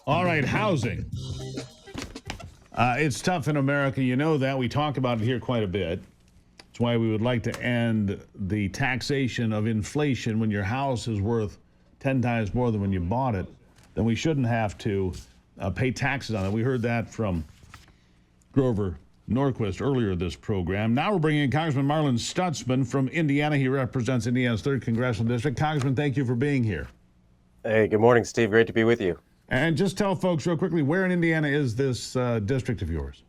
All right, housing. It's tough in America. You know that. We talk about it here quite a bit. That's why we would like to end the taxation of inflation. When your house is worth 10 times more than when you bought it, then we shouldn't have to pay taxes on it. We heard that from Grover Norquist earlier this program. Now we're bringing in Congressman Marlin Stutzman from Indiana. He represents Indiana's 3rd Congressional District. Congressman, thank you for being here. Hey, good morning, Steve. Great to be with you. And just tell folks real quickly, where in Indiana is this district of yours?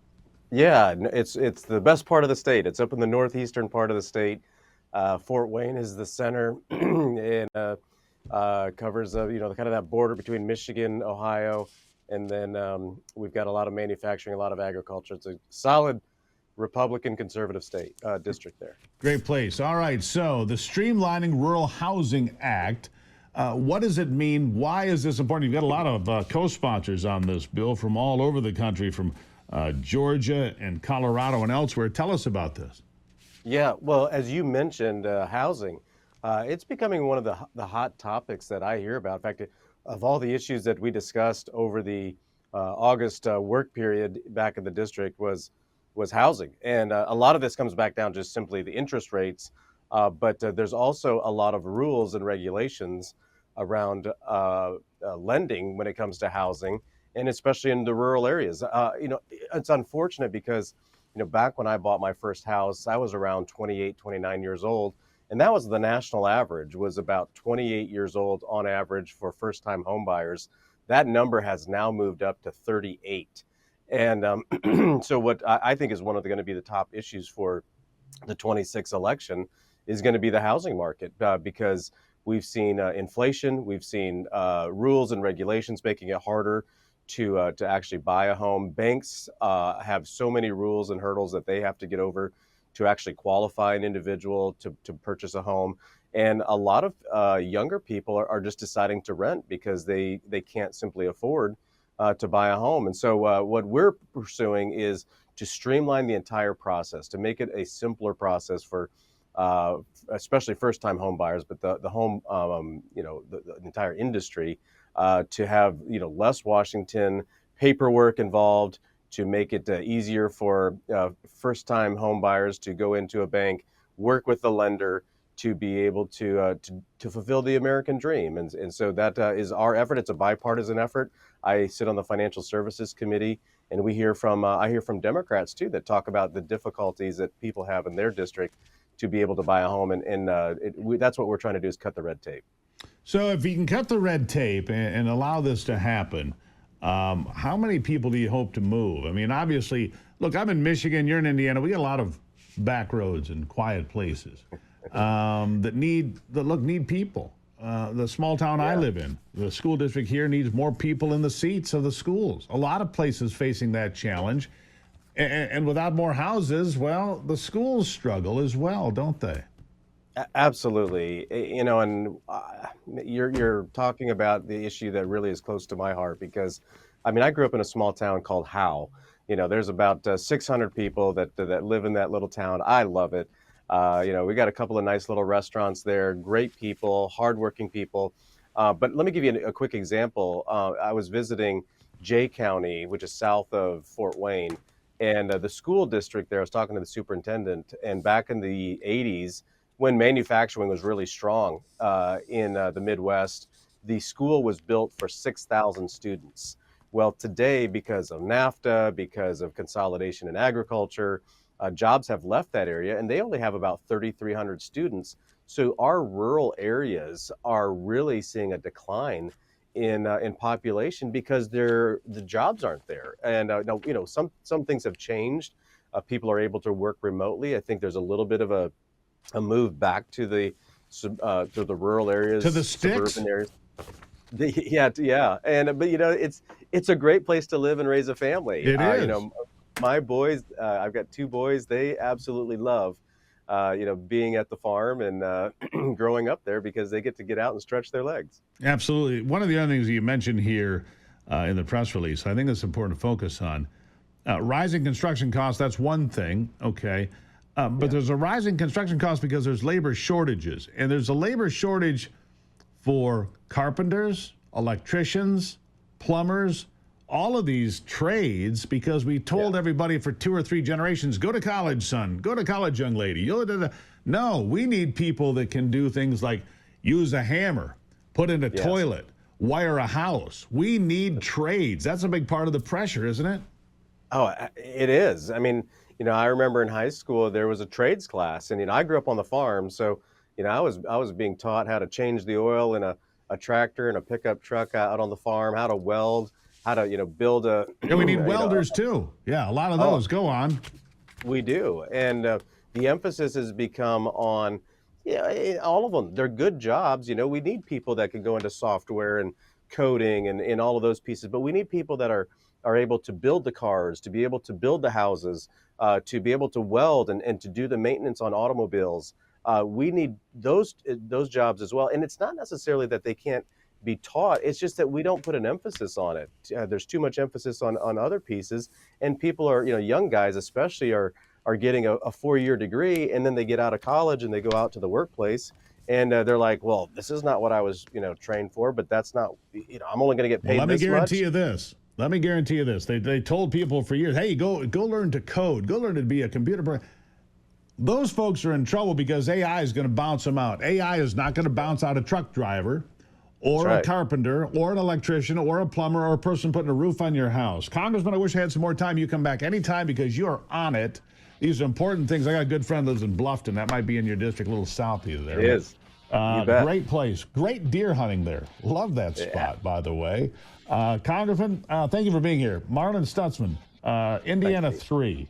Yeah, it's the best part of the state. It's up in the northeastern part of the state. Fort Wayne is the center, and covers kind of that border between Michigan, Ohio, and then we've got a lot of manufacturing, a lot of agriculture. It's a solid Republican conservative state district there. Great place. All right, so the Streamlining Rural Housing Act. What does it mean? Why is this important? You've got a lot of co-sponsors on this bill from all over the country, from Georgia and Colorado and elsewhere. Tell us about this. Yeah, well, as you mentioned, housing, it's becoming one of the hot topics that I hear about. In fact, of all the issues that we discussed over the August work period back in the district was housing. And a lot of this comes back down to just simply the interest rates, but there's also a lot of rules and regulations around lending when it comes to housing, and especially in the rural areas. It's unfortunate because, back when I bought my first house, I was around 28, 29 years old, and that was the national average, was about 28 years old on average for first-time home buyers. That number has now moved up to 38. And so what I think is one of going to be the top issues for the 26 election is going to be the housing market, because we've seen inflation, we've seen rules and regulations making it harder to actually buy a home. Banks have so many rules and hurdles that they have to get over to actually qualify an individual to purchase a home. And a lot of younger people are just deciding to rent because they can't simply afford to buy a home. And so what we're pursuing is to streamline the entire process, to make it a simpler process for especially first-time home buyers, but the home, the entire industry, to have less Washington paperwork involved, to make it easier for first-time home buyers to go into a bank, work with the lender to be able to fulfill the American dream. And so that is our effort. It's a bipartisan effort. I sit on the Financial Services Committee, and I hear from Democrats too that talk about the difficulties that people have in their district to be able to buy a home, and that's what we're trying to do, is cut the red tape. So if you can cut the red tape and allow this to happen, how many people do you hope to move? I mean, obviously, look, I'm in Michigan, you're in Indiana. We got a lot of back roads and quiet places that need people. The small town I live in, the school district here needs more people in the seats of the schools. A lot of places facing that challenge. And without more houses, well, the schools struggle as well, don't they? Absolutely. And you're talking about the issue that really is close to my heart, because, I grew up in a small town called Howe. There's about 600 people that live in that little town. I love it. We got a couple of nice little restaurants there, great people, hardworking people. But let me give you a quick example. I was visiting Jay County, which is south of Fort Wayne, and the school district there, I was talking to the superintendent, and back in the 80s, when manufacturing was really strong in the Midwest, the school was built for 6,000 students. Well, today, because of NAFTA, because of consolidation in agriculture, jobs have left that area, and they only have about 3,300 students. So our rural areas are really seeing a decline in population because the jobs aren't there. And some things have changed. People are able to work remotely. I think there's a little bit of a move back to the rural areas, to the sticks? suburban areas. Yeah. And but it's a great place to live and raise a family. It is. My boys, I've got 2 boys. They absolutely love being at the farm and growing up there, because they get out and stretch their legs. Absolutely. One of the other things you mentioned here in the press release, I think it's important to focus on, rising construction costs. That's one thing, okay. But there's a rising construction cost because there's labor shortages, and there's a labor shortage for carpenters, electricians, plumbers, all of these trades, because we told everybody for 2 or 3 generations, go to college, son, go to college, young lady. No, we need people that can do things like use a hammer, put in a toilet, wire a house. We need trades. That's a big part of the pressure, isn't it? Oh, it is. I mean, I remember in high school there was a trades class, and I grew up on the farm, so I was being taught how to change the oil in a tractor and a pickup truck out on the farm, how to weld, how to build a. Yeah, we need welders too. Yeah, a lot of those. Go on. We do, and the emphasis has become on, all of them. They're good jobs. We need people that can go into software and coding and all of those pieces, but we need people that are able to build the cars, to be able to build the houses, to be able to weld and to do the maintenance on automobiles. We need those jobs as well, and it's not necessarily that they can't be taught. It's just that we don't put an emphasis on it. There's too much emphasis on other pieces, and people are, young guys especially, are getting a 4-year degree, and then they get out of college and they go out to the workplace, and they're like, well, this is not what I was, trained for, but that's not, I'm only going to get paid this much. Let me guarantee you this. They told people for years, hey, go learn to code, go learn to be a computer programmer. Those folks are in trouble because AI is going to bounce them out. AI is not going to bounce out a truck driver or a carpenter or an electrician or a plumber or a person putting a roof on your house. Congressman, I wish I had some more time. You come back anytime because you are on it. These are important things. I got a good friend who lives in Bluffton. That might be in your district, a little south of there. It is. You bet. Great place. Great deer hunting there. Love that spot, by the way. Congressman, thank you for being here. Marlon Stutzman, Indiana 3.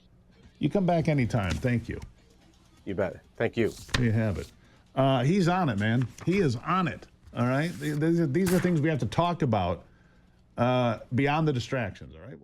You come back anytime. Thank you. You bet. Thank you. There you have it. He's on it, man. He is on it. All right? These are things we have to talk about beyond the distractions, all right?